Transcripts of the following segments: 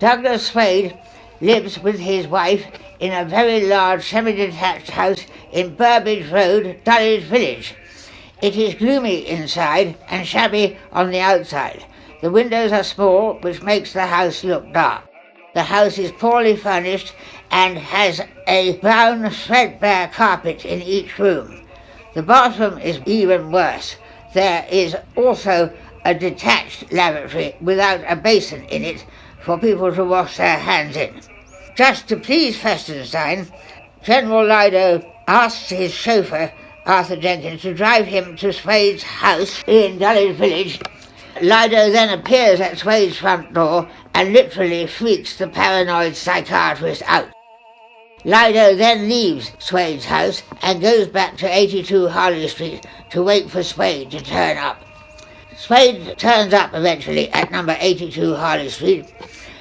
Douglas Swade lives with his wife in a very large semi-detached house in Burbage Road, Dulwich Village. It is gloomy inside and shabby on the outside. The windows are small, which makes the house look dark. The house is poorly furnished and has a brown threadbare carpet in each room. The bathroom is even worse. There is also a detached lavatory without a basin in it for people to wash their hands in. Just to please Festenstein, General Lido asks his chauffeur, Arthur Jenkins, to drive him to Swade's house in Dulwich Village. Lido then appears at Swade's front door and literally freaks the paranoid psychiatrist out. Lido then leaves Swade's house and goes back to 82 Harley Street to wait for Swade to turn up. Swade turns up eventually at number 82 Harley Street,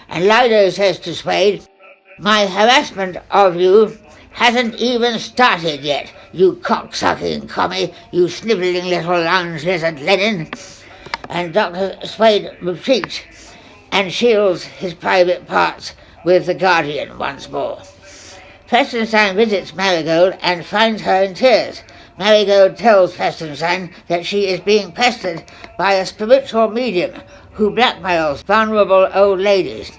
and Lido says to Swade, "My harassment of you hasn't even started yet, you cock-sucking commie, you snivelling little lounge lizard Lenin." And Dr. Swade retreats and shields his private parts with the Guardian once more. Festenstein visits Marigold and finds her in tears. Marigold tells Festenstein that she is being pestered by a spiritual medium who blackmails vulnerable old ladies.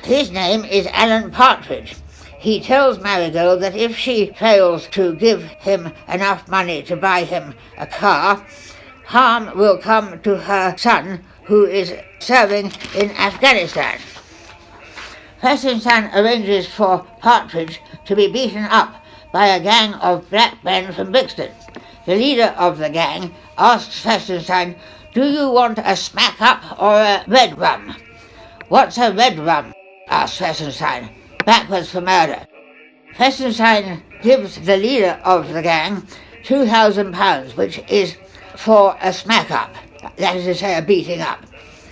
His name is Alan Partridge. He tells Marigold that if she fails to give him enough money to buy him a car, harm will come to her son, who is serving in Afghanistan. Festenstein arranges for Partridge to be beaten up by a gang of black men from Brixton. The leader of the gang asks Festenstein, "Do you want a smack-up or a red rum?" "What's a red rum?" asks Festenstein. "Backwards for murder." Festenstein gives the leader of the gang £2,000, which is for a smack-up, that is to say, a beating up.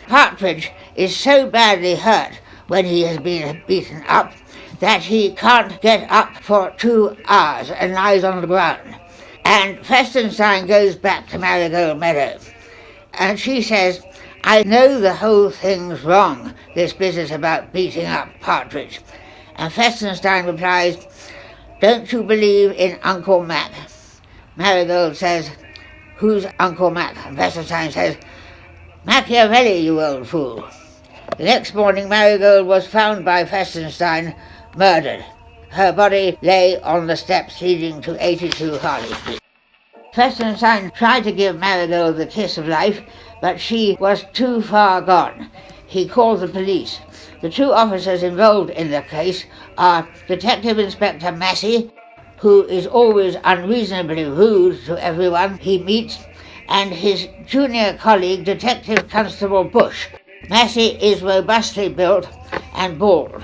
Partridge is so badly hurt when he has been beaten up that he can't get up for 2 hours and lies on the ground. And Festenstein goes back to Marigold Meadow. And she says, "I know the whole thing's wrong, this business about beating up Partridge." And Festenstein replies, "Don't you believe in Uncle Mac?" Marigold says, "Who's Uncle Mac?" And Festenstein says, "Machiavelli, you old fool." The next morning, Marigold was found by Festenstein murdered. Her body lay on the steps leading to 82 Harley Street. Festenstein tried to give Marigold the kiss of life, but she was too far gone. He called the police. The 2 officers involved in the case are Detective Inspector Massey, who is always unreasonably rude to everyone he meets, and his junior colleague, Detective Constable Bush. Massey is robustly built and bald.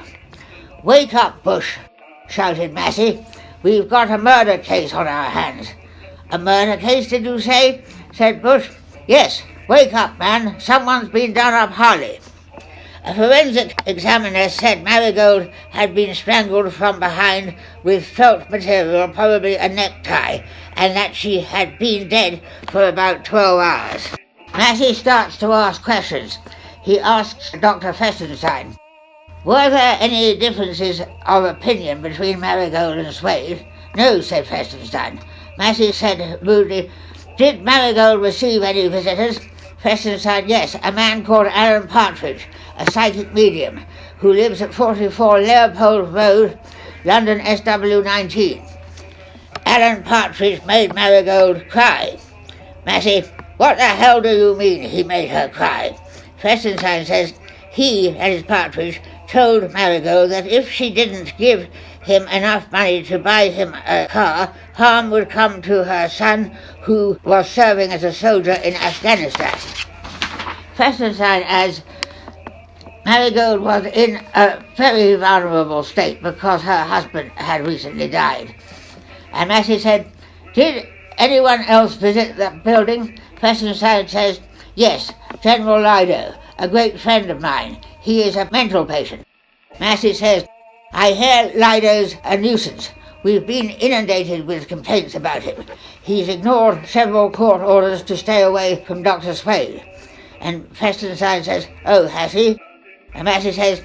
"Wake up, Bush," shouted Massey. "We've got a murder case on our hands." "A murder case, did you say?" said Bush. "Yes, wake up, man. Someone's been done up Harley." A forensic examiner said Marigold had been strangled from behind with felt material, probably a necktie, and that she had been dead for about 12 hours. Massey starts to ask questions. He asks Dr. Festenstein, "Were there any differences of opinion between Marigold and Swade?" "No," said Festenstein. Massey said rudely, "Did Marigold receive any visitors?" Festenstein, "Yes, a man called Alan Partridge, a psychic medium, who lives at 44 Leopold Road, London SW19. Alan Partridge made Marigold cry." Massey, "What the hell do you mean he made her cry?" Festenstein says he, that is Partridge, told Marigold that if she didn't give him enough money to buy him a car, harm would come to her son, who was serving as a soldier in Afghanistan. Festenstein adds, Marigold was in a very vulnerable state because her husband had recently died. And Massey said, "Did anyone else visit the building?" Festenstein says, "Yes, General Lido, a great friend of mine. He is a mental patient." Massey says, "I hear Lido's a nuisance. We've been inundated with complaints about him. He's ignored several court orders to stay away from Dr. Swade." And Festenstein says, "Oh, has he?" And Massey says,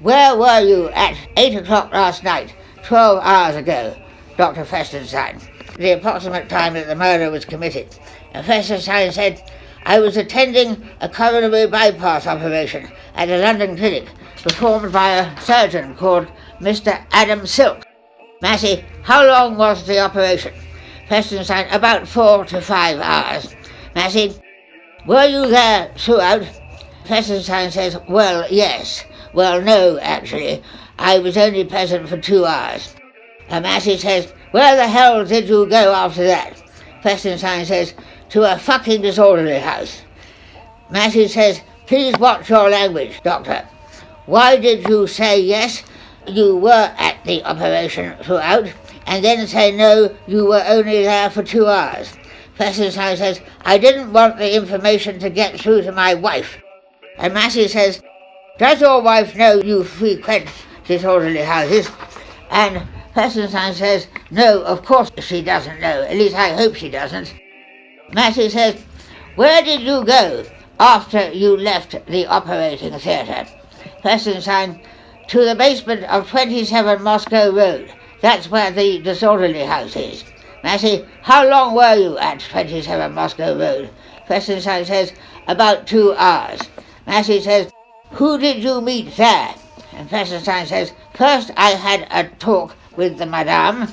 Where were you at 8 o'clock last night, 12 hours ago, Dr. Festenstein? The approximate time that the murder was committed. And Festenstein said, I was attending a coronary bypass operation at a London clinic performed by a surgeon called Mr. Adam Silk. Massey, how long was the operation? Festenstein, about 4 to 5 hours. Massey, were you there throughout? Festenstein says, well, yes. Well, no, actually. I was only present for 2 hours. And Massey says, where the hell did you go after that? Festenstein says, to a fucking disorderly house. Massey says, please watch your language, Doctor. Why did you say yes, you were at the operation throughout, and then say no, you were only there for 2 hours? Festenstein says, I didn't want the information to get through to my wife. And Massey says, does your wife know you frequent disorderly houses? And Festenstein says, no, of course she doesn't know, at least I hope she doesn't. Massey says, where did you go after you left the operating theatre? Festenstein, to the basement of 27 Moscow Road. That's where the disorderly house is. Massey, how long were you at 27 Moscow Road? Festenstein says, about 2 hours. Massey says, who did you meet there? And Festenstein says, first I had a talk with the madame,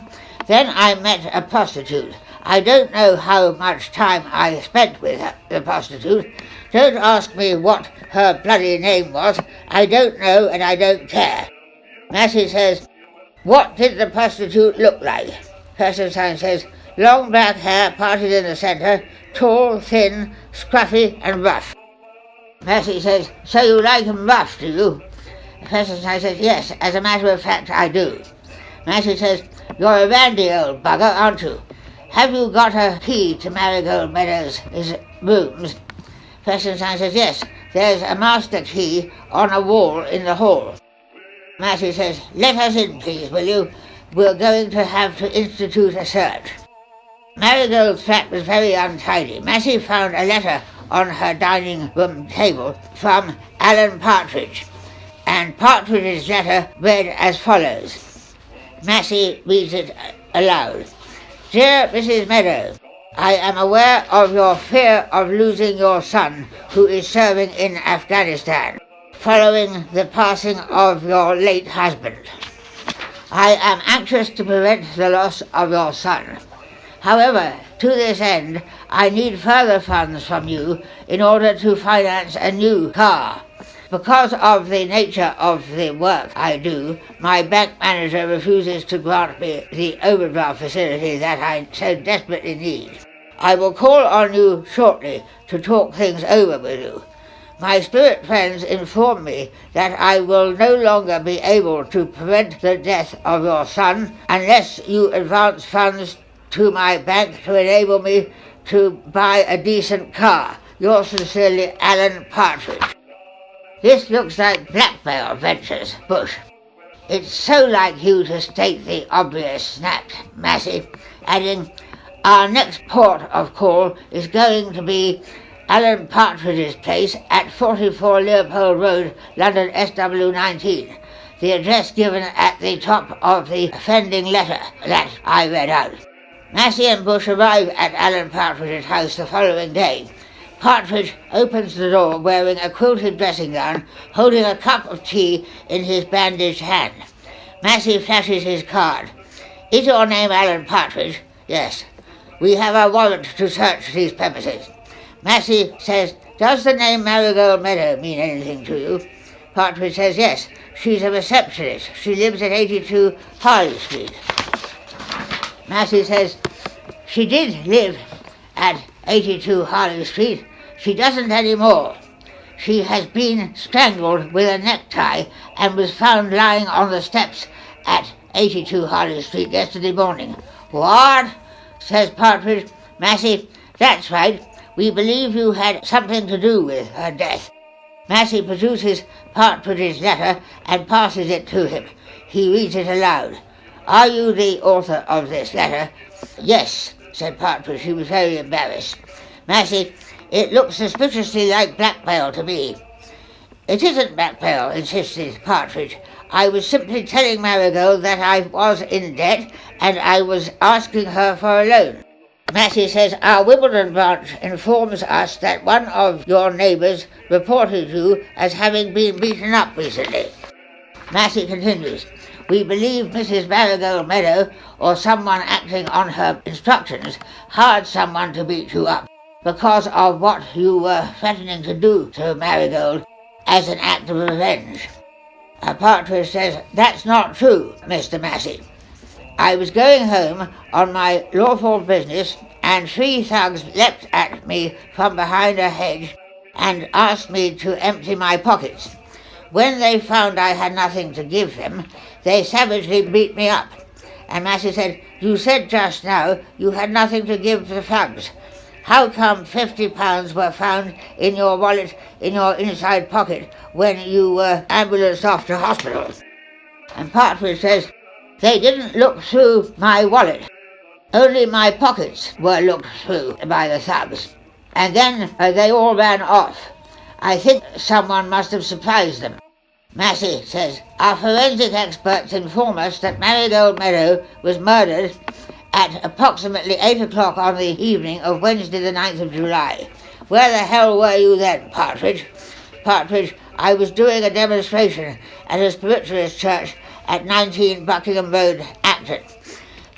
then I met a prostitute. I don't know how much time I spent with her, the prostitute. Don't ask me what her bloody name was. I don't know and I don't care. Massey says, what did the prostitute look like? Festenstein says, long black hair parted in the centre, tall, thin, scruffy and rough. Massey says, so you like him rough, do you? Festenstein says, yes, as a matter of fact I do. Massey says, you're a randy old bugger, aren't you? Have you got a key to Marigold Meadows' rooms? Festenstein says, yes, there's a master key on a wall in the hall. Massey says, let us in, please, will you? We're going to have to institute a search. Marigold's flat was very untidy. Massey found a letter on her dining room table from Alan Partridge, and Partridge's letter read as follows. Massey reads it aloud. Dear Mrs. Meadows, I am aware of your fear of losing your son, who is serving in Afghanistan, following the passing of your late husband. I am anxious to prevent the loss of your son. However, to this end, I need further funds from you in order to finance a new car. Because of the nature of the work I do, my bank manager refuses to grant me the overdraft facility that I so desperately need. I will call on you shortly to talk things over with you. My spirit friends inform me that I will no longer be able to prevent the death of your son unless you advance funds to my bank to enable me to buy a decent car. Yours sincerely, Alan Partridge. This looks like blackmail ventures, Bush. It's so like you to state the obvious, snapped Massey, adding, our next port of call is going to be Alan Partridge's place at 44 Leopold Road, London SW19, the address given at the top of the offending letter that I read out. Massey and Bush arrive at Alan Partridge's house the following day. Partridge opens the door wearing a quilted dressing gown, holding a cup of tea in his bandaged hand. Massey flashes his card. Is your name Alan Partridge? Yes. We have a warrant to search these premises. Massey says, does the name Marigold Meadow mean anything to you? Partridge says, yes. She's a receptionist. She lives at 82 Harley Street. Massey says, she did live at 82 Harley Street. She doesn't anymore. She has been strangled with a necktie and was found lying on the steps at 82 Harley Street yesterday morning. What? Says Partridge. Massey, that's right. We believe you had something to do with her death. Massey produces Partridge's letter and passes it to him. He reads it aloud. Are you the author of this letter? Yes, said Partridge. He was very embarrassed. Massey, it looks suspiciously like blackmail to me. "It isn't blackmail," insisted Partridge. "I was simply telling Marigold that I was in debt and I was asking her for a loan." Massey says, "Our Wimbledon branch informs us that one of your neighbours reported you as having been beaten up recently." Massey continues, "We believe Mrs. Marigold Meadow, or someone acting on her instructions, hired someone to beat you up because of what you were threatening to do to Marigold as an act of revenge." Partridge says, "That's not true, Mr. Massey. I was going home on my lawful business and 3 thugs leapt at me from behind a hedge and asked me to empty my pockets. When they found I had nothing to give them, they savagely beat me up." And Massey said, "You said just now you had nothing to give the thugs. How come £50 were found in your wallet in your inside pocket when you were ambulanced off to hospital?" And Partridge says, "They didn't look through my wallet. Only my pockets were looked through by the thugs. And then they all ran off. I think someone must have surprised them." Massey says, "Our forensic experts inform us that Marigold Meadow was murdered at approximately 8 o'clock on the evening of Wednesday the 9th of July. Where the hell were you then, Partridge?" Partridge, "I was doing a demonstration at a spiritualist church at 19 Buckingham Road, Acton.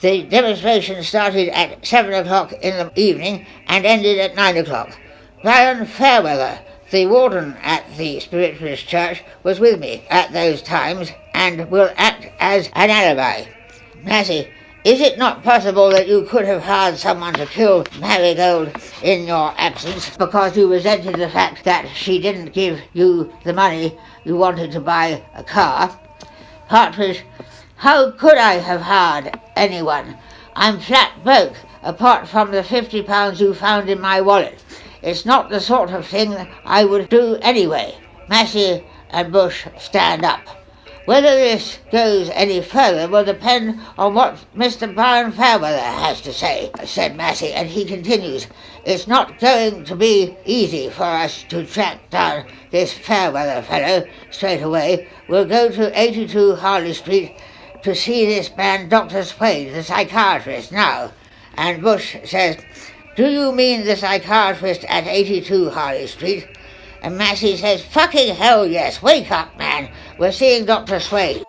The demonstration started at 7 o'clock in the evening and ended at 9 o'clock. Baron Fairweather, the warden at the spiritualist church, was with me at those times and will act as an alibi." Massey, "Is it not possible that you could have hired someone to kill Marigold in your absence because you resented the fact that she didn't give you the money you wanted to buy a car?" Partridge, "How could I have hired anyone? I'm flat broke, apart from the £50 you found in my wallet. It's not the sort of thing I would do anyway." Massey and Bush stand up. "Whether this goes any further will depend on what Mr. Baron Fairweather has to say," said Massey, and he continues, "It's not going to be easy for us to track down this Fairweather fellow straight away. We'll go to 82 Harley Street to see this man Dr. Swade, the psychiatrist, now." And Bush says, "Do you mean the psychiatrist at 82 Harley Street?" And Massey says, "Fucking hell yes, wake up, man, we're seeing Dr. Swade."